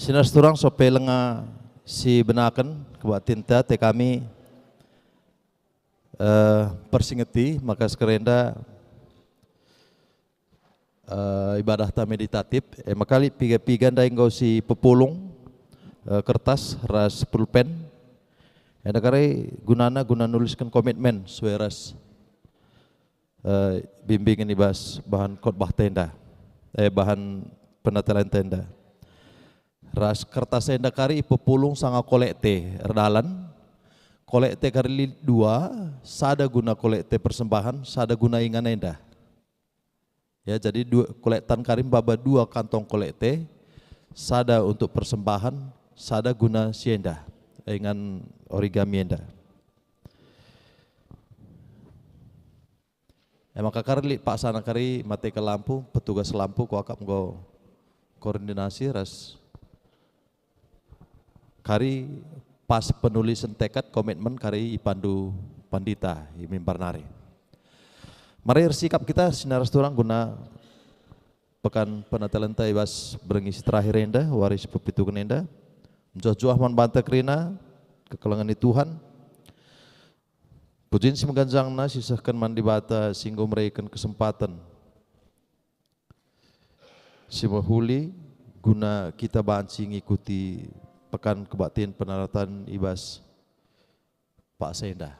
Sinar seturang sope lenga si benakan kebatinta te kami persingeti maka sekerenda ibadah ta meditatif makali piga-piga ndai ngau si pepulung kertas ras pulpen kare gunana guna nuliskan komitmen sesuai ras bimbingan ibas bahan khotbah tenda bahan penatalan tenda ras kertas tenda kari pepulung sanga kolekte erdalan kolekte kari dua sada guna kolekte persembahan sada guna ingan enda ya jadi dua kolektan karim baba dua kantong kolekte sada untuk persembahan sada guna sienda ingan origami enda maka kari pak sana kari mate ke lampu petugas lampu ko akap go koordinasi ras kari pas penulisan tekad komitmen kari ipandu pandita mimbar nari. Mari sikap kita sinar seturang guna pekan penatalan ibas berengisi terakhir enda waris pepitukan enda menjuah man banta kerina kekelangan Tuhan pujin si mengganjangna sisahkan mandi bata singgo meraikan kesempatan si mahuli guna kita banci ngikuti pekan kebaktian penaratan ibas Pak Senda.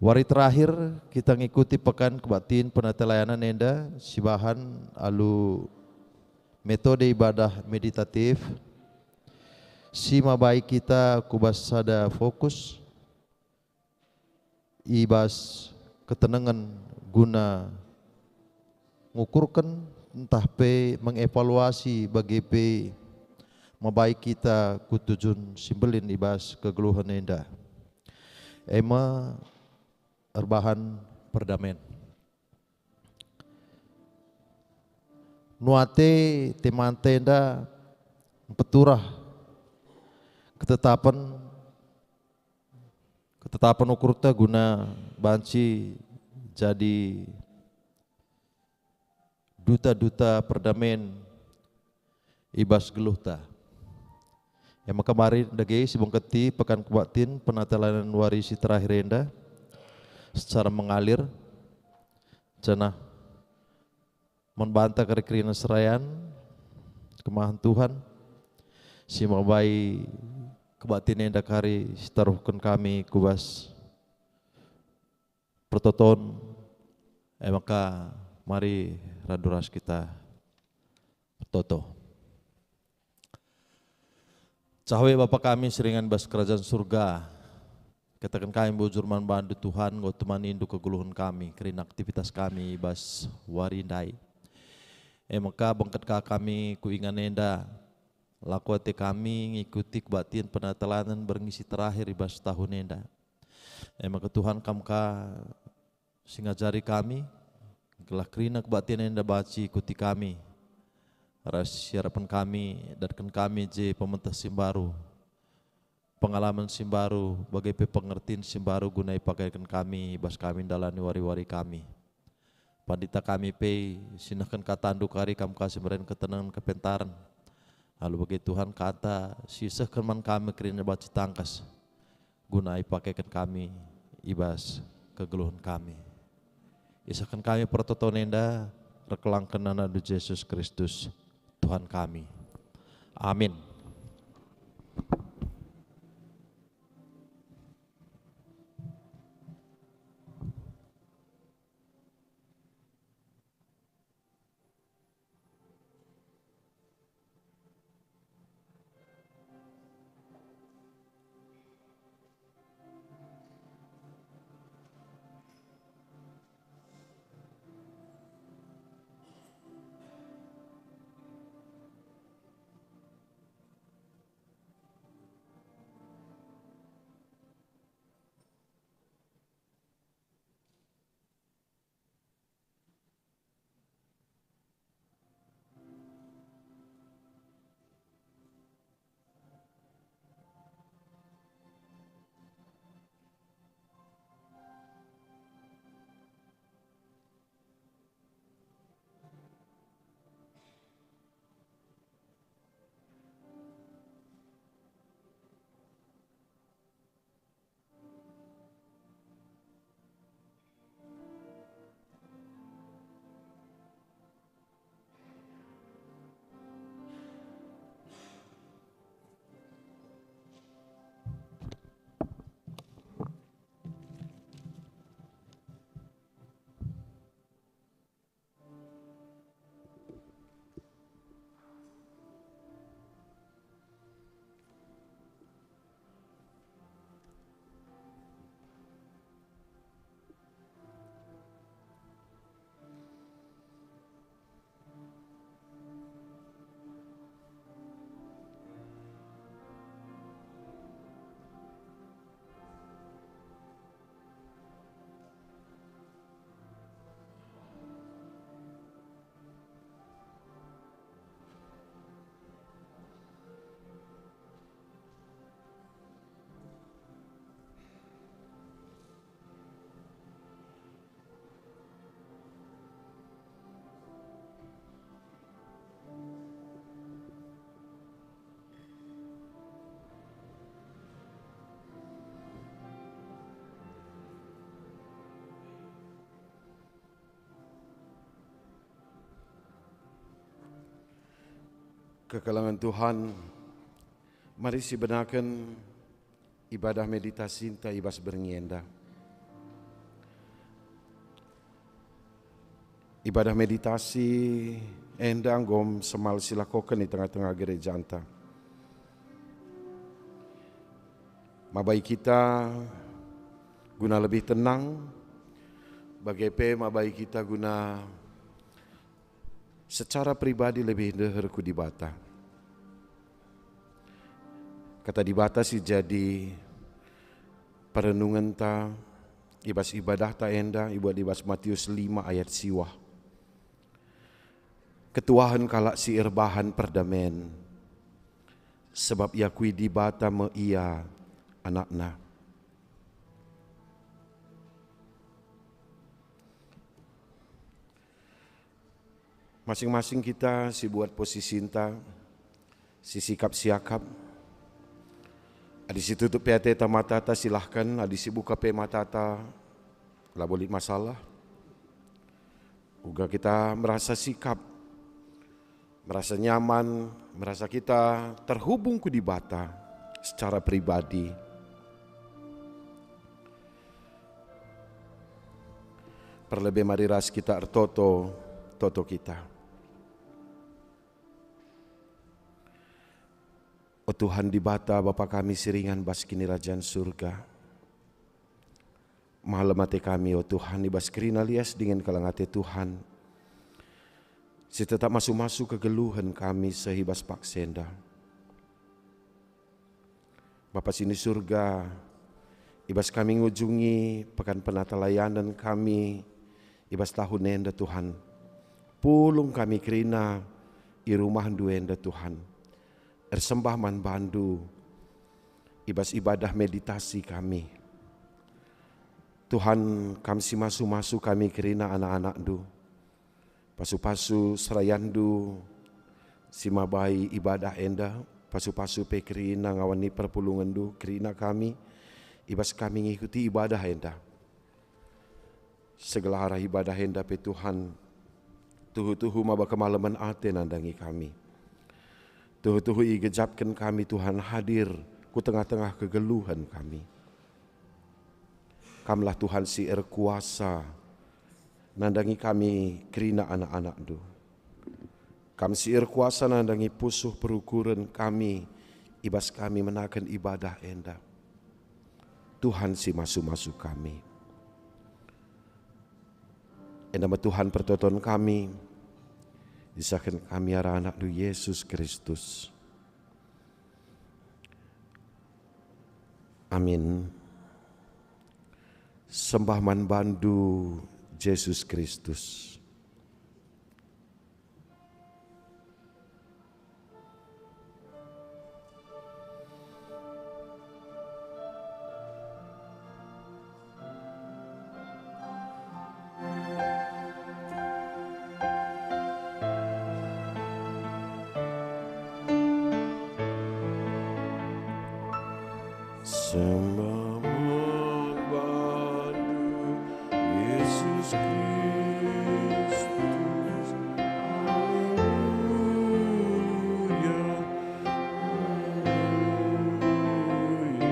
Wari terakhir kita ngikuti pekan kebaktian penata layanan enda sibahan alu metode ibadah meditatif sima baik kita kubas sada fokus ibas ketenangan guna ngukurkan entah pe mengevaluasi bagi pe mabaik kita kutujun simbelin ibas kegeluhan enda ema erbahan perdamaian nuate teman tenda peturah ketetapan ukurta guna banci jadi duta-duta perdamaian ibas geluhta maka mari dagei si bongketi pekan kebaktin penatalanan warisi terakhir enda secara mengalir cenah membantah kerikirina serayan kemahan Tuhan si mabai kebaktin enda kari sitaruhkan kami kubas pertoton maka mari raduras kita toto. Cahawe Bapa kami seringan bas kerajaan surga. Katakan kami bujurman bandu Tuhan, ngau teman indu keguluhan kami, kerina aktivitas kami bas warindai. Maka bangkat kami kuingan enda, lakuate kami ngikuti kebaktian penatalanan berngisi terakhir ibas tahun enda. Maka Tuhan kamka singajari kami, gelah kerina kebaktian enda baci ikuti kami. Ras harapan kami, datkan kami je pementah simbaru, pengalaman simbaru, bagai pengertian simbaru gunai pakaikan kami, bas kami dalani wari-wari kami. Pandita kami pe sinahkan katandu kari kam kasih meren ketenangan kepentaran. Lalu bagi Tuhan kata sisahkan man kami kerina baci tangkas, gunai pakaikan kami, ibas kegeluhan kami. Isahkan kami pertotonenda rekelangkan nana Yesus Kristus. Tuhan kami. Amin. Kekalangan Tuhan, mari sebenarkan ibadah meditasi ta ibas bernienda. Ibadah meditasi endang gom semal silakokan di tengah-tengah gereja anta. Mabai kita guna lebih tenang, bagaimana mabai kita guna secara pribadi lebih deher ku dibata. Kata dibata sih jadi perenungan ta ibas ibadah ta enda ibuat ibas Matius 5 ayat siwah. Ketuahan kalak si irbahan perdamen sebab ia kui dibata me ia anakna. Masing-masing kita si buat posisi cinta, si sikap siakap. Adi si tutup PAT ta mata ta silahkan, adi si buka pe mata ta lah boleh masalah. Uga kita merasa sikap, merasa nyaman, merasa kita terhubung ku di bata secara pribadi. Perlebih mari ras kita ertoto kita. Oh Tuhan di bata Bapa kami siringan bas kini Rajaan surga. Malam mati kami oh Tuhan ibas kerina lias dengan kalangate Tuhan. Si tetap masuk-masuk ke geluhan kami sehibas paksenda. Bapa sini surga, ibas kami ngujungi pekan penata layanan kami, ibas tahun enda Tuhan. Pulung kami kerina i rumah duenda Tuhan. Ersembah man bandu, ibas ibadah meditasi kami. Tuhan kami si masu-masu kami kerina anak-anak du. Pasu-pasu serayandu, si mabai ibadah enda, pasu-pasu pe kerina ngawani perpulungan du, kerina kami, ibas kami ngikuti ibadah enda. Segala arah ibadah enda pe Tuhan, tuhu-tuhu maba kemalaman ate nandangi kami. Tuhu-tuhu igejapkan kami Tuhan hadir ku tengah-tengah kegeluhan kami. Kamlah Tuhan si erkuasa nandangi kami kerina anak-anak du. Kam si erkuasa nandangi pusuh perukuran kami ibas kami menakan ibadah enda. Tuhan si masu-masu kami. Nama Tuhan pertonton kami. Disahkan kami arah anak du Yesus Kristus. Amin. Sembah man bandu Yesus Kristus. Sembah membantu Yesus Kristus. Haleluya,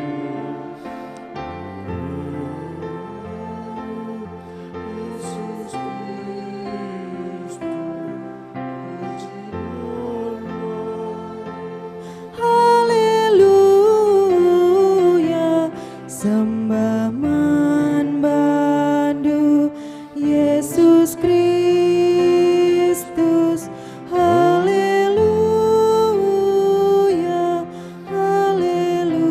Yesus Kristus. Sembah man bandu Yesus Kristus. Haleluya, haleluya.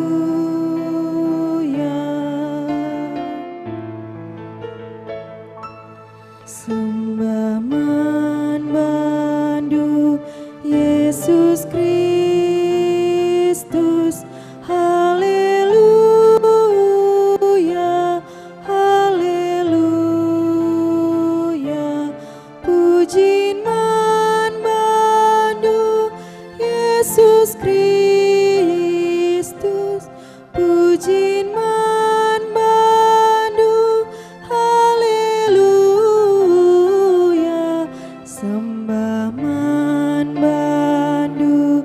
Sembah man bandu Yesus Kristus. Haleluya, haleluya. Pujian man bandu Yesus Kristus. Pujian man bandu. Haleluya. Sembah man bandu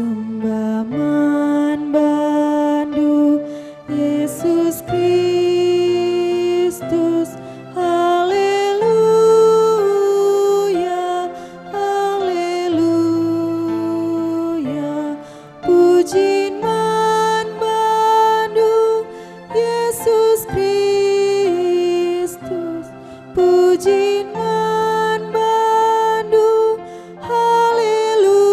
sembah manbandu Yesus Kristus. Haleluya, haleluya. Puji manbandu Yesus Kristus. Puji manbandu, haleluya.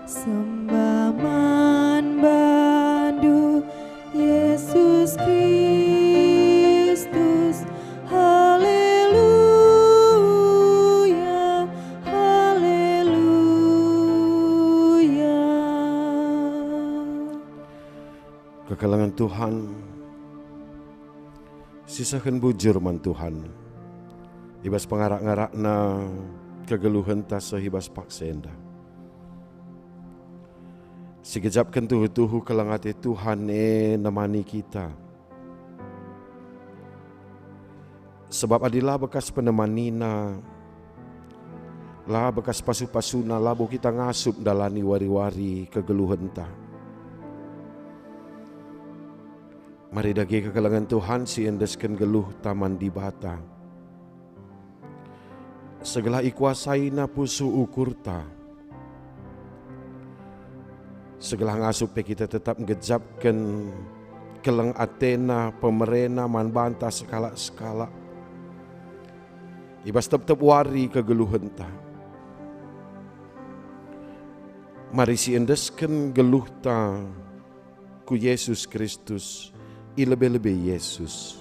Sembah manbandu Yesus Kristus. Haleluya, haleluya. Kekalangan Tuhan, sisakan bujur man Tuhan. Ibas pengarak-ngarakna kegeluhan tas sehibas paksenda. Sikejapkan tuhu-tuhu kelangate Tuhan namani kita. Sebab adilah bekas penemanina, lah bekas pasu-pasuna labo kita ngasup dalani wari-wari kegeluhan ta. Mari dagi kekalangan Tuhan si endeskan geluh taman di bata. Segala ikuasaina pusu ukurta. Segala ngasup kita tetap ngejapkan keleng Athena pemerena manbanta skala-skala. Ibas tetap wari kegeluhan ta. Mari si endeskan geluh ta ku Yesus Kristus. Lebih-lebih Yesus.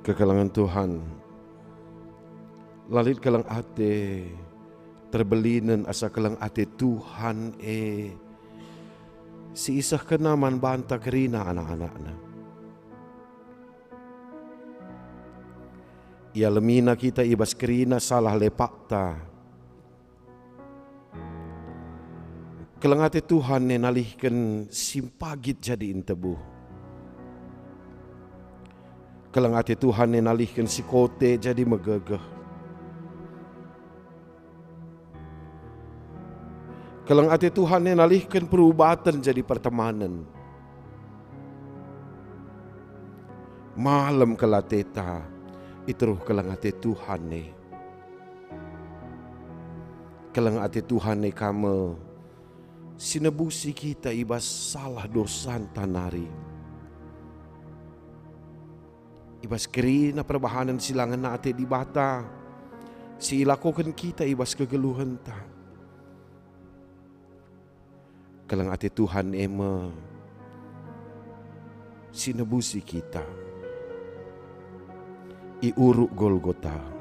Kekalangan Tuhan, lalit kelang ate terbelinen asa kelang ate Tuhan si isah kenaman banta kerina anak-anakna. Ia lemina kita ibas kerina salah lepakta. Kelang ate Tuhan nalihkan simpagit jadi intebuh. Kelang ati Tuhan nalihkan si kote jadi megegeh. Kelang ati Tuhan nalihkan perubatan jadi pertemanan. Malam kelateta itruh kelang ati Tuhan kelang ati Tuhan kamu sinebusi kita ibas salah dosan tanari. Ibas kerina perbahanan silangan ate di bata, si ilakokan kita ibas kegeluhan ta. Kalang ate Tuhan ema sinebusi kita. Iuruk Golgota.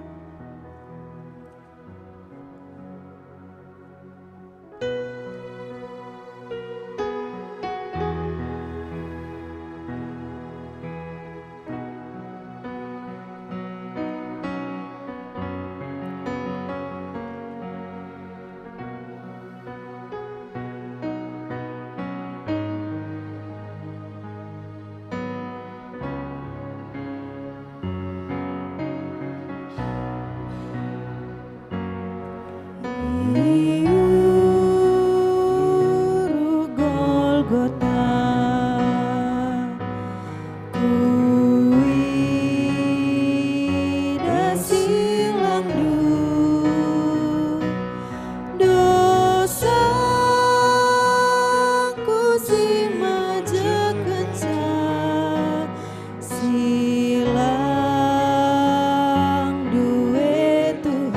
Iuruk Golgota, kuida silang dosaku si majekenca silang duwe Tuhan.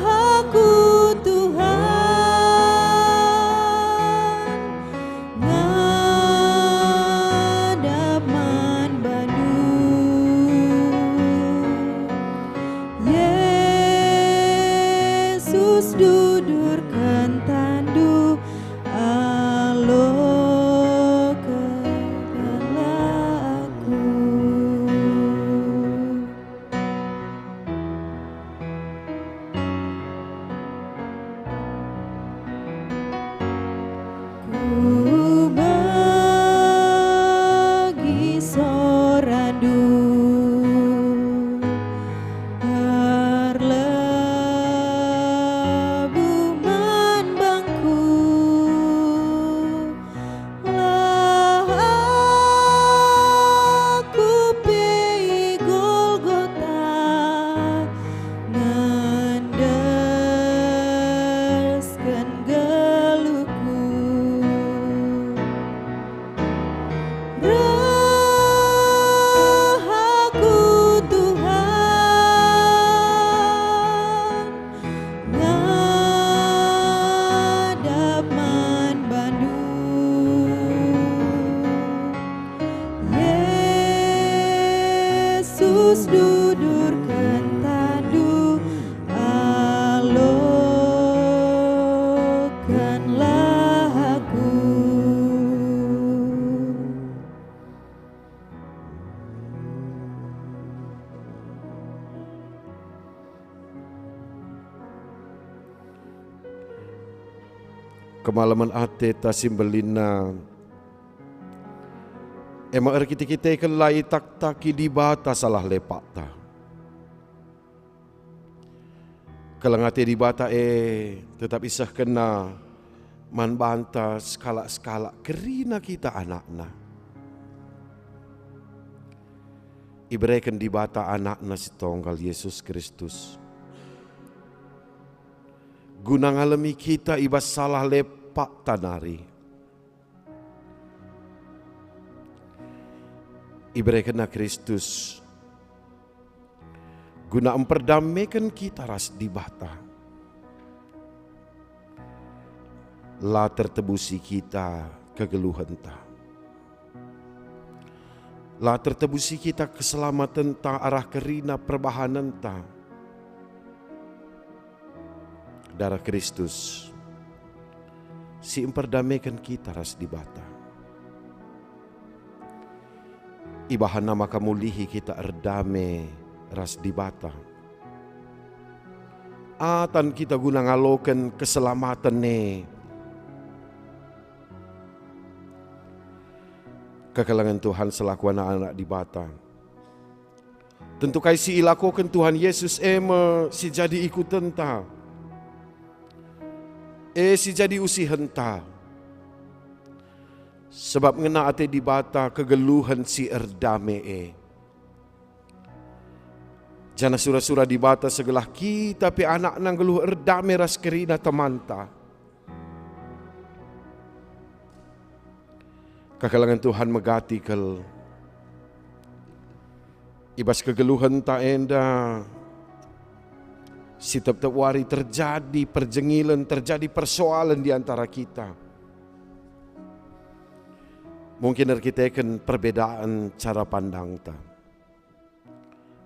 Aku Tuhan ngadap man Bandung, Yesus dudurkan tandu alokanlah aku. Ku bagi sorandu perlebu man bangku, lah aku pi Golgota ngandeskeun geluhku. Aku Tuhan ngadap man Bandung, Yesus dudurkan tandu alokanlah aku. Kemalaman ate ta simbelina. Ema kita kelai tak taki di bata salah lepak ta. Kalang ate di bata tetap isah kena man banta skala-skala kerina kita anakna. Ibreken di bata anakna si tonggal Yesus Kristus. Guna ngalami kita ibas salah lepak tanari. Ibreken Kristus. Guna emperdamaikan kita ras di bata. La tertebusi kita kegeluhan ta. La tertebusi kita keselamatan ta arah kerina perbahanan ta. Darah Kristus si emperdamaikan kita ras di bata. Ibahana maka mulihi kita erdame ras di bata. Atan kita guna ngaloken keselamatan kekalangan Tuhan selaku anak-anak di bata. Tentu kai si ilakokan Tuhan Yesus si jadi ikutan ta. Si jadi usihan ta. Sebab ngena ate di bata kegeluhan si erdame Jana sura-sura di bata segelah kita pe anak nang geluh erdame ras kerina temanta. Kakalangan Tuhan megati kel. Ibas kegeluhan tak enda. Setiap wari terjadi perjengilan, terjadi persoalan di antara kita. Mungkin kita akan perbedaan cara pandang ta.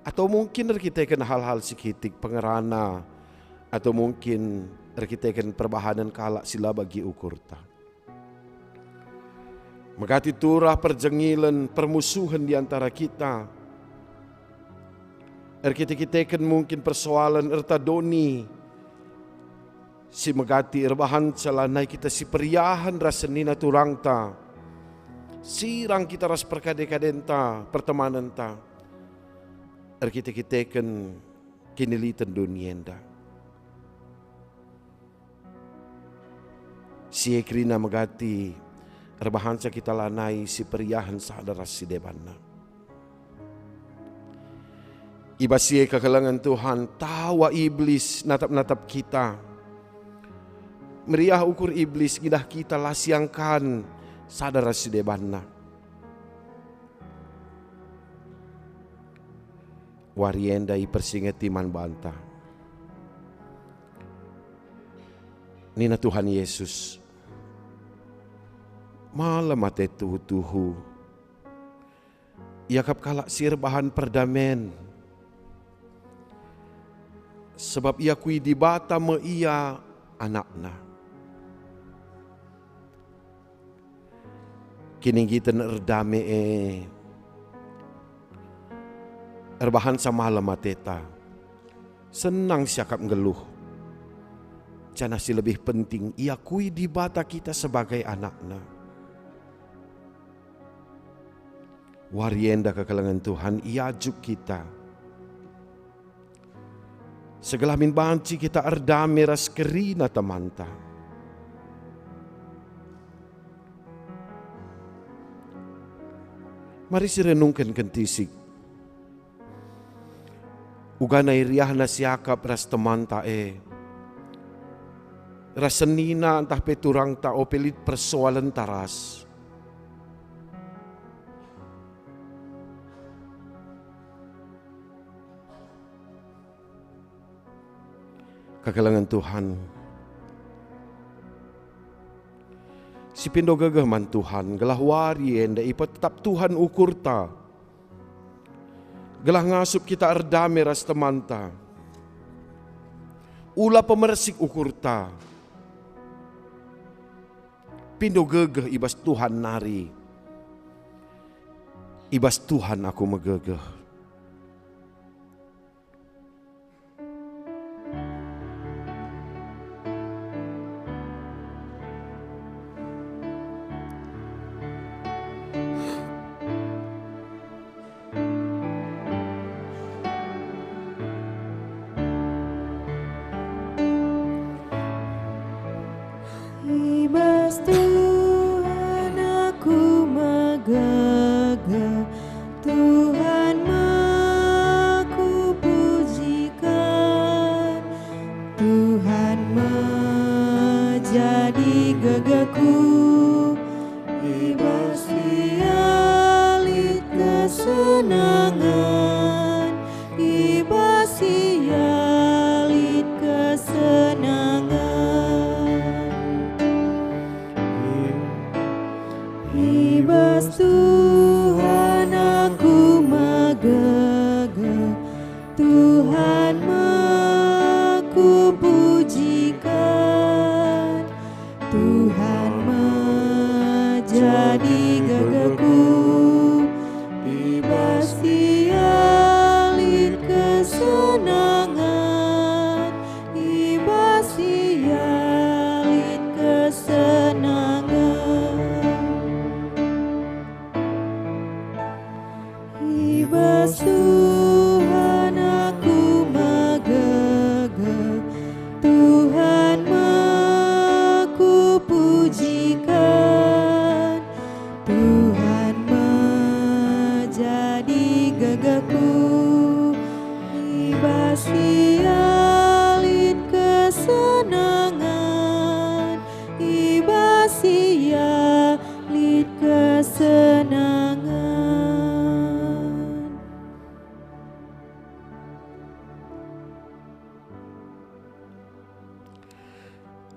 Atau mungkin kita akan hal-hal sekitik pengerana. Atau mungkin kita akan perbahanan kalak sila bagi ukur ta. Megati turah perjengilan, permusuhan di antara kita. Kita akan mungkin persoalan ertadoni. Si megati erbahan salanai kita si periahan rasenina turang ta. Sirang kita ras perkade-kadenta, pertemanan ta. Kita akan kinilitan dunia enda. Si ekrina megati erbahansa kita lanai si periahan sadar si debana. Iba si kekalangan Tuhan tawa iblis natap-natap kita. Meriah ukur iblis gidah kita lasiangkan sadar si debana. Warienda ipersinget iman banta. Nina Tuhan Yesus. Malam mate tuhu. Yakap kalak sir bahan perdamen. Sebab ia kui di bata me ia anakna. Kini kita erdame erbahan sama malam mateta. Senang siakap ngeluh. Jana si lebih penting ia kui di bata kita sebagai anakna. Warienda kekalangan Tuhan ia ajuk kita. Segelamin banci kita erdame ras kerina temanta. Mari si renungkan kentisik. Ugana iriah na siakap ras temanta rasenina entah peturang ta o pelit persoalan taras. Kekalangan Tuhan. Si pindo gagah man Tuhan, gelah wari enda ipa tetap Tuhan ukur ta. Gelah ngasup kita erdame ras temanta. Ula pemersik ukur ta. Pindo gagah ibas Tuhan nari. Ibas Tuhan aku megagah. Ibas Tuhan aku megagah, Tuhan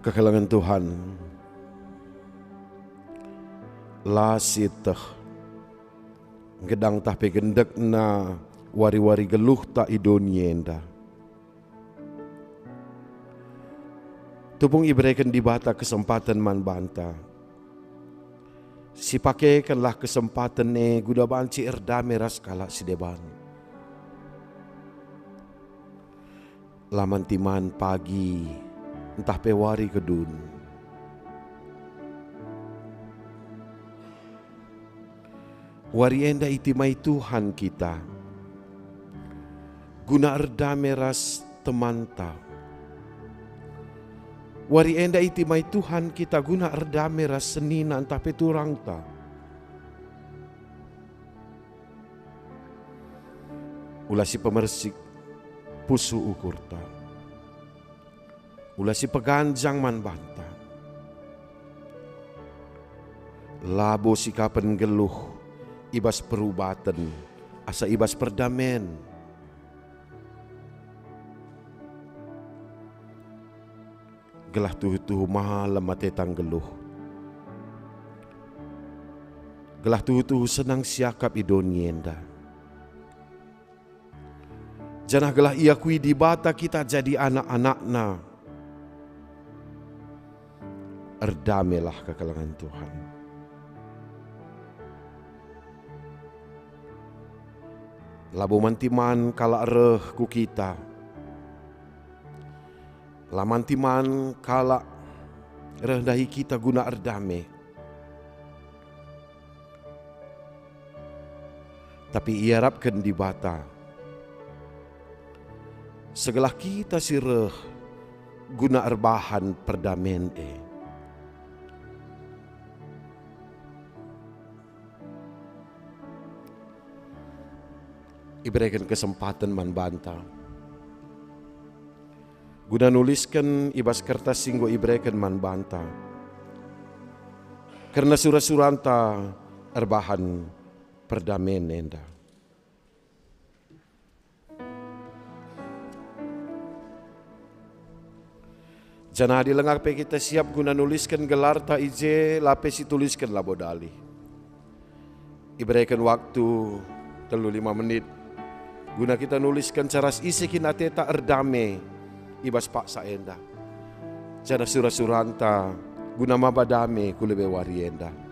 Kekalangan Tuhan, lasitah gedang tah pegendek na wari-wari geluh tak idonienda. Tupung iberikan di bata kesempatan man banta. Si pakaikanlah kesempatan guna banci erdame ras kala si deban. Laman timan pagi entah pewari kedun. Wari enda itimai Tuhan kita. Guna erdame ras temanta. Wari enda itimai Tuhan kita guna erdame ras senina entah peturang ta. Ulasi pemersik pusu ukur ta. Ulasi peganjang man banta. Labo sikapen geluh ibas perubatan asa ibas perdamen. Gelah tuhu-tuhu malam matetang geluh. Gelah tuhu-tuhu senang siakap idonienda. Janah gelah iakui di bata kita jadi anak-anakna. Erdamelah kekalangan Tuhan. Labu mantiman kala reh ku kita. Lamantiman kala rendahi kita guna erdame. Tapi iarapkan di bata. Segelah kita sireh guna erbahan perdamen Iberikan kesempatan man banta. Guna nuliskan ibas kertas singgo iberikan man banta. Karena surah-suranta erbahan perdamen enda. Janah dilengak pe kita siap guna nuliskan gelar ta ije lapis tuliskan labodali. Iberikan waktu 35 menit. Guna kita nuliskan caras isi kinateta erdame. Ibas paksa enda. Jana surah-suranta guna mabadame kulebe warienda.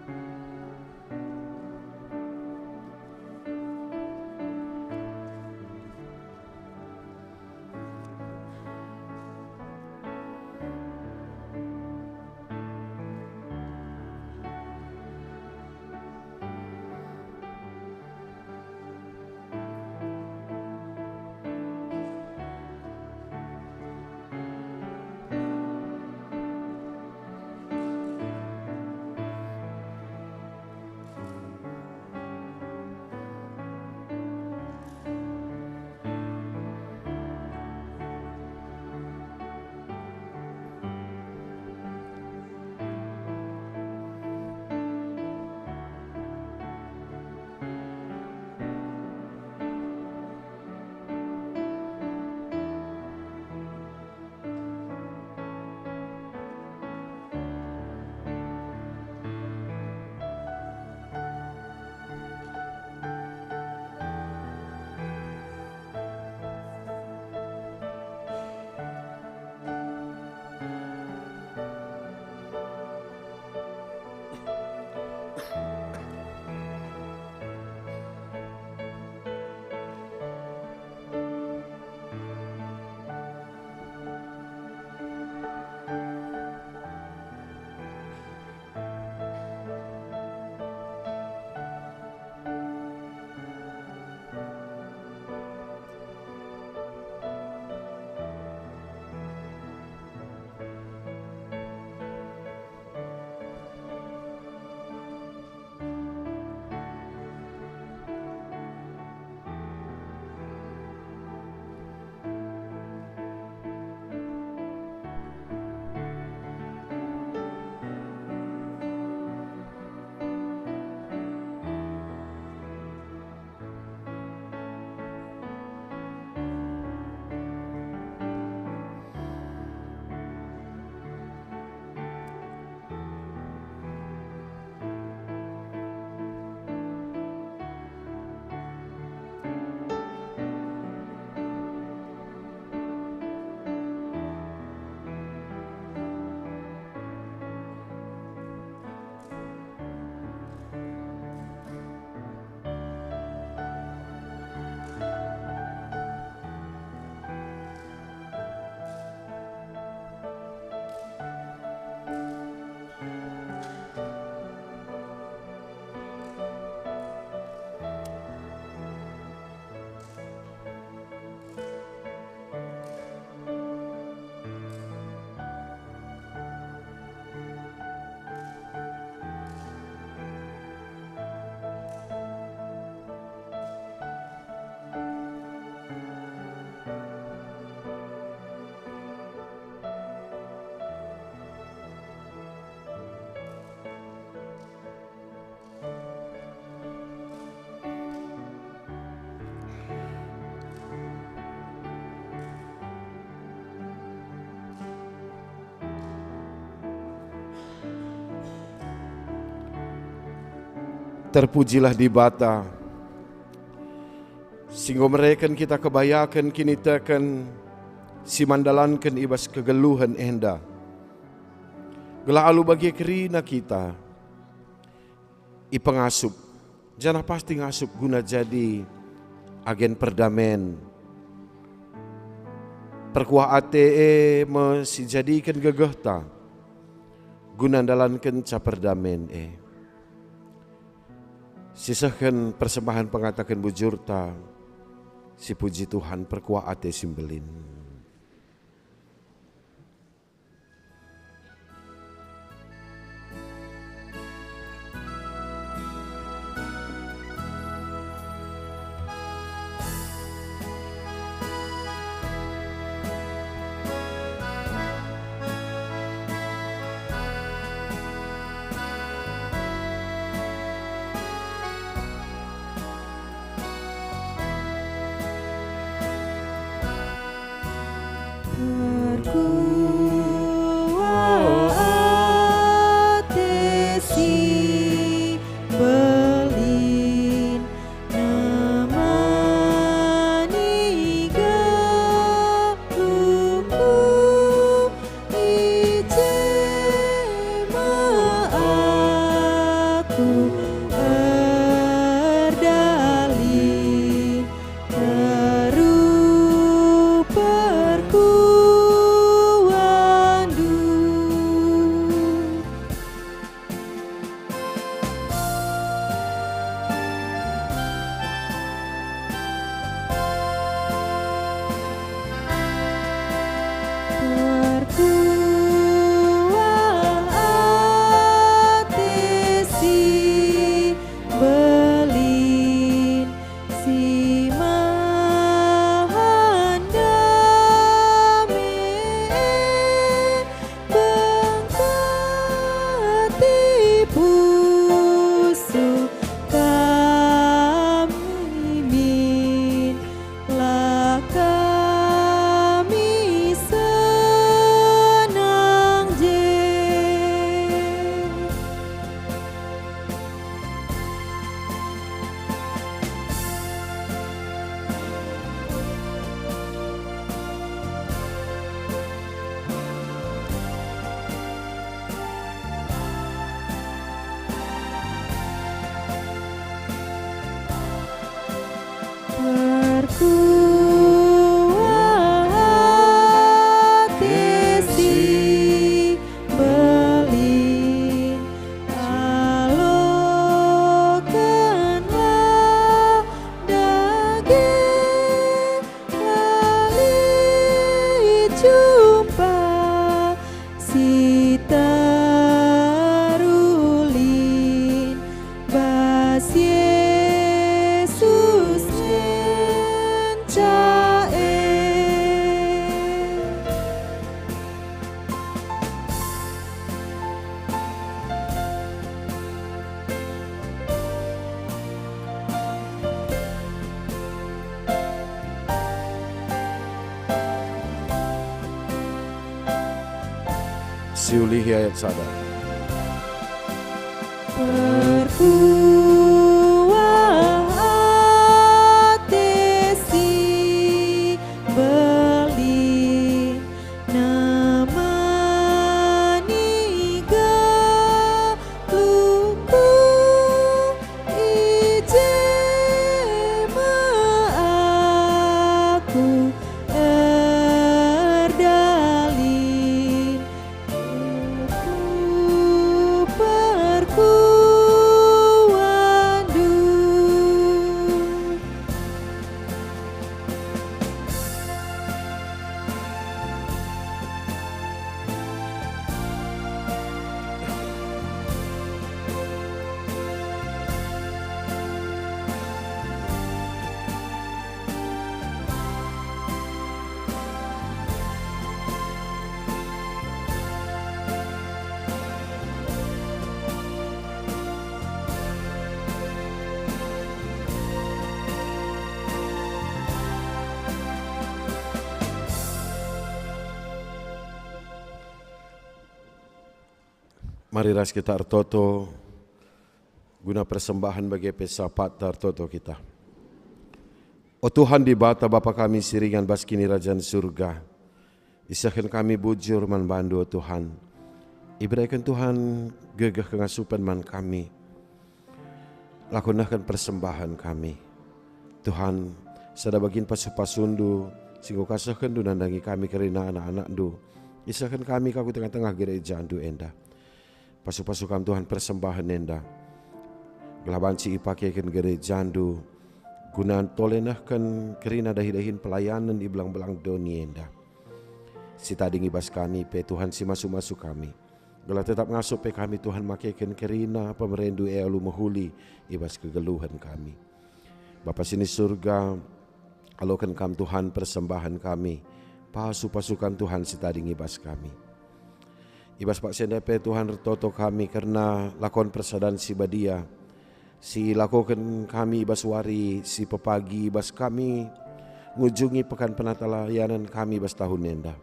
terpujilah di bata. Singgo mereka kita kebayakan kini tekan si mandalankan ibas kegeluhan enda. Gelah alu bagi kerina kita ipengasup. Jangan pasti ngasup guna jadi agen perdamaian. Perkuah ate masih jadikan gegehta guna dalankan ca perdamaian Sisahkan persembahan pengatakan bujurta si puji Tuhan perkuah ate simbelin. Siulihi ayat sada. Mari ras kita artoto guna persembahan bagi pesapat tartoto kita. O Tuhan di bata Bapa kami siringan baskini Rajaan Surga, isahkan kami bujur man bandu o Tuhan. Iberikan Tuhan gegah kengasupan man kami. Lakunakan persembahan kami. Tuhan, sada bagin pasupasundu, singgo kasahkan du nandangi kami kerana anak-anak du. Isahkan kami kaku tengah-tengah gereja du enda. Pasu-pasukam Tuhan persembahan enda. Gelabanci ipakaikan gereja du. Gunaan tolenahkan kerina dahi-dahin pelayanan di belang-belang dunia enda. Si tadi ngibas kami pe Tuhan si masuk-masuk kami. Gela tetap ngasup pe kami Tuhan makaikan kerina pemerendu elu mahuli ibas kegeluhan kami. Bapa sini surga, alokan kam Tuhan persembahan kami. Pasu-pasukan Tuhan si tadi ngibas kami. Ibas Pak Sendepe Tuhan retoto kami karena lakon persadan si badia. Si lakukan kami ibas wari, si pepagi ibas kami ngunjungi pekan penata layanan kami ibas tahun nenda.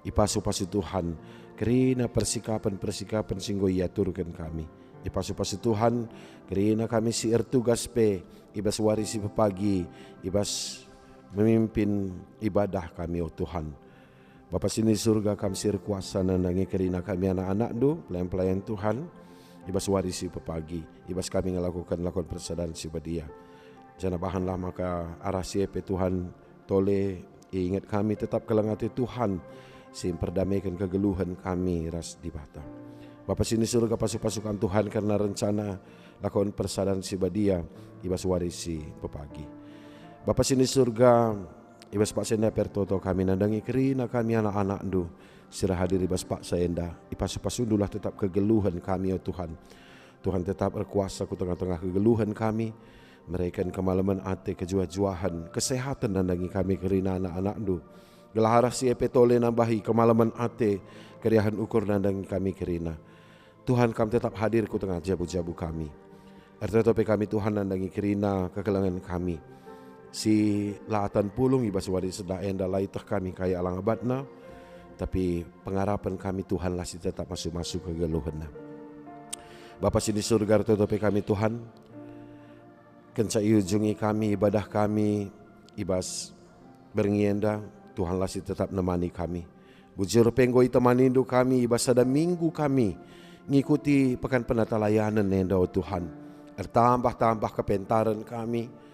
Ipasu-pasu Tuhan, kerina persikapan singgo ia turkan kami. Ipasu-pasu Tuhan, kerina kami si ertugas pe, ibas wari si pepagi, ibas memimpin ibadah kami oh Tuhan. Bapa sini surga kami sir kuasa nandangi kerina kami anak-anak do, pelayan-pelayan Tuhan. Ibas warisi pepagi, ibas kami ngelakukan lakon persadaan si badia. Jana bahanlah maka arah siepe Tuhan tole ingat kami tetap kelengati Tuhan sim perdamaikan kegeluhan kami ras di bata. Bapa sini surga pasu-pasukan Tuhan karena rencana lakon persadaan si badia ibas warisi pepagi. Bapa sini surga ibas Pak Senda pertoto kami nandangi kerina kami anak-anak du. Sirah hadir ibas Pak Saenda, ipasu-pasundulah tetap kegeluhan kami ya Tuhan. Tuhan tetap berkuasa ku tengah-tengah kegeluhan kami. Mereka kemalaman ate kejuah-juahan, kesehatan nandangi kami kerina anak-anak du. Gelahara si epetole nambahi kemalaman ate, keriahan ukur nandangi kami kerina. Tuhan kami tetap hadir ku tengah jabu-jabu kami. Ertetope kami Tuhan nandangi kerina kekelangan kami. Si laatan pulung ibas wadi sedah enda laitah kami kaya alang abadna. Tapi pengharapan kami Tuhan lah si tetap masuk-masuk ke geluhan. Bapa sini surga tutupi kami Tuhan. Kencai ujungi kami ibadah kami ibas berngienda Tuhan lah si tetap nemani kami. Bujur penggoi temanindu kami ibas ada minggu kami ngikuti pekan penata layanan nenda oh Tuhan. Tambah-tambah kepentaran kami.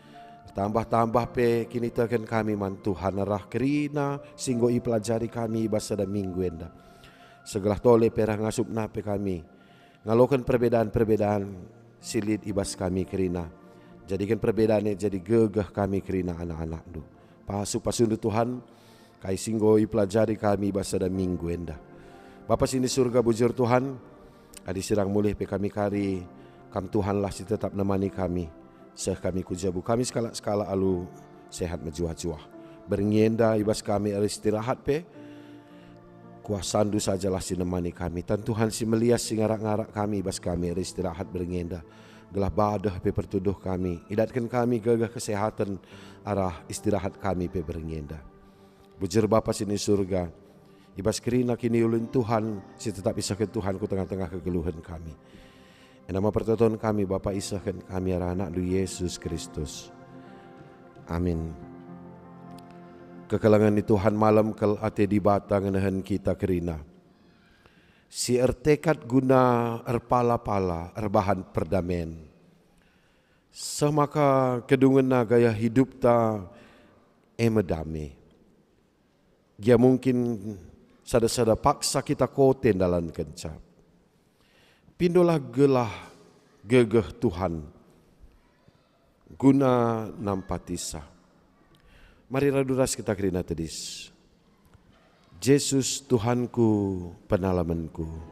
Tambah-tambah pe kini tekan kami man Tuhan arah kerina singgo i pelajari kami bahasa dan minggu enda. Segala tole perah ngasup nape kami. Ngalokan perbedaan-perbedaan silit ibas kami kerina. Jadikan perbedaannya jadi gegah kami kerina anak-anak du. Pasu-pasundu Tuhan kai singgo i pelajari kami bahasa dan minggu enda. Bapa sini surga bujur Tuhan. Adi sirang mulih pe kami kari kam Tuhan lah si tetap nemani kami. Seh kami kujabu kami skala-skala alu sehat menjuah-juah. Berngienda ibas kami istirahat pe. Kuasandu sajalah si nemani kami. Dan Tuhan si melias si ngarak-ngarak kami ibas kami istirahat berngienda. Gelah badah pe pertuduh kami. Idatkan kami gagah kesehatan arah istirahat kami pe berngienda. Bujur Bapa sini surga. Ibas kerina kini ulun Tuhan si tetap isahkan Tuhan ku tengah-tengah kegeluhan kami. Nama pertotoan kami Bapa isahkan kami arah anak du Yesus Kristus. Amin. Kekelangan di Tuhan malam kel ate di bata ngenahan kita kerina. Si ertekat guna erpala-pala erbahan perdamaian. Semaka kedungan na gaya hidup ta emedame. Dia mungkin sada-sada paksa kita koten dalam kencap. Pindolah gelah gegeh Tuhan guna nampatisa. Mari raduras kita kerina tedis. Yesus Tuhanku penalamanku.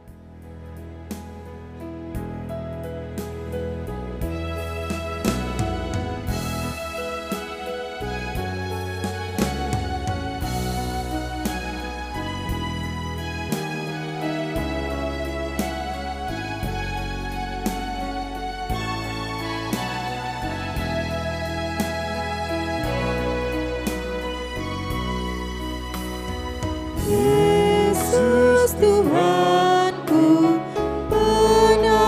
Tuhanku, penalamanku.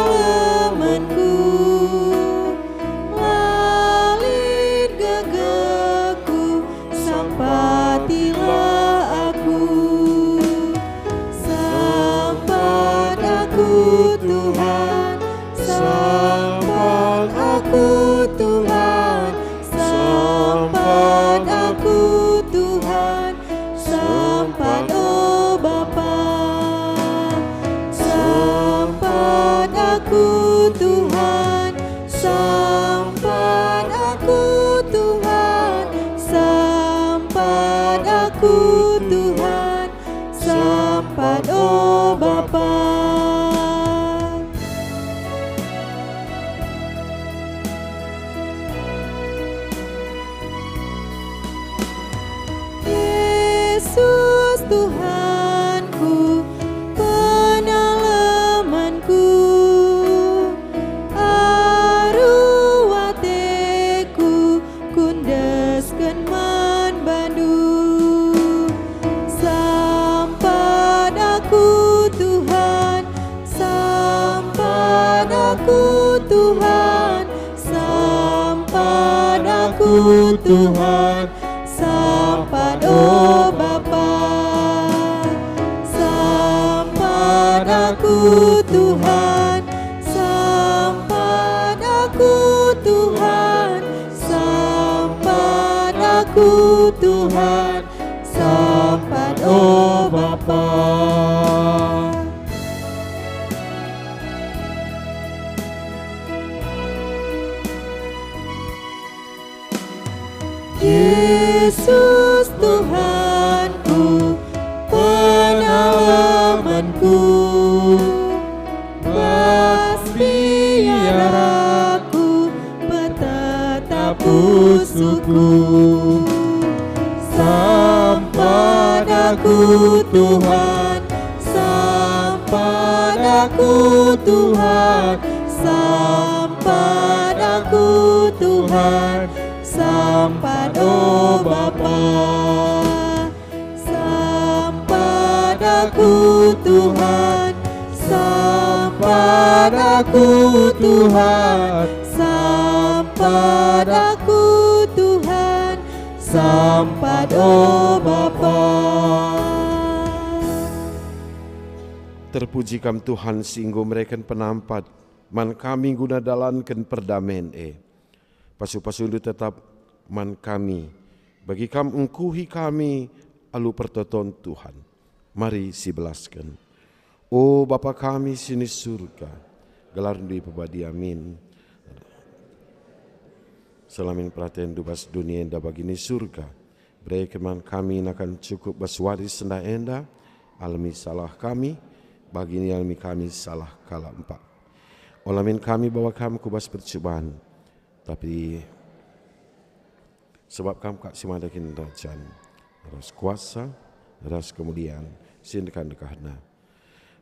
Berkatilah aku, sambat aku Tuhan, sambat aku Tuhan, sambat aku Tuhan, sambat oh Bapa, sambat aku Tuhan, sambat aku Tuhan, sambat aku Tuhan, sambat oh Bapa. Yesus Tuhanku, penalamanku, aruateku, kundaskan man bandu. Sampat aku Tuhan, sampat aku Tuhan, sampat aku Tuhan, sampat oh Bapa, sampat aku Tuhan, sampat aku Tuhan, sampat aku Tuhan, sampat oh Bapa. Yesus Tuhanku, penalamanku, biaraku, petatap musuhku. Sampat aku Tuhan, sampat aku Tuhan, sampat aku Tuhan, sampat oh Bapa, sampat aku Tuhan, sampat aku Tuhan, sampat aku Tuhan, sampat oh Bapa. Terpuji kam Tuhan singgo mereka penampat man kami guna dalankan perdamaian pasu-pasundu tetap man kami bagi kam engkuhi kami alu pertoton Tuhan. Mari sibelaskan. O Bapa kami sini surga, gelar di pebadi amin. Selamin perhatian dubas dunia enda bagini surga, beri keman kami akan cukup baswaris senda enda, alami salah kami, bagini alami kami salah kala empat. Olamin kami bawa kami kubas percobaan, tapi sebab kamu kak simadakin rajan, ras kuasa, ras kemudian, sindekan dekahna.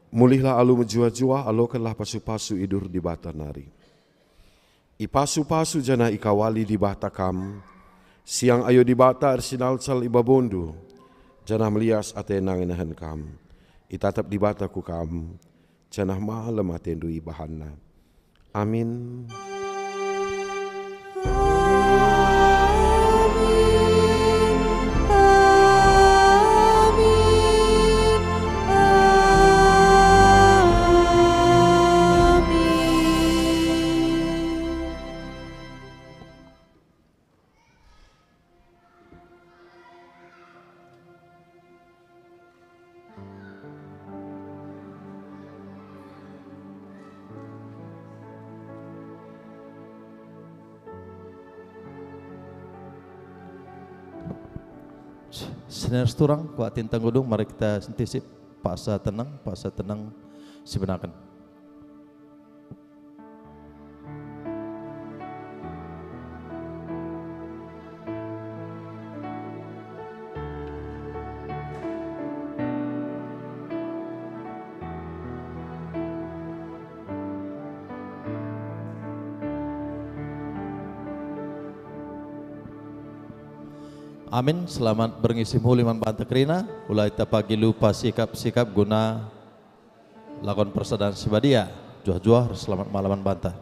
Mulihlah alu menjua-jua, alokanlah pasu-pasu idur di bata nari. Ipasu-pasu jana ikawali di bata kam, siang ayo di bata arsinal sal ibabondu, jana melias atenang inahan kam. Itatap di bata ku kam, jana malam atendu ibahana. Amin. Senar turang kuat tintang gudung, mari kita sentisip pasa tenang sebenarkan. Amin. Selamat berngisi muliman banta kerina. Ulai tapagi lupa sikap-sikap guna lakon persadaan sibadia. Juah-juah selamat malaman banta.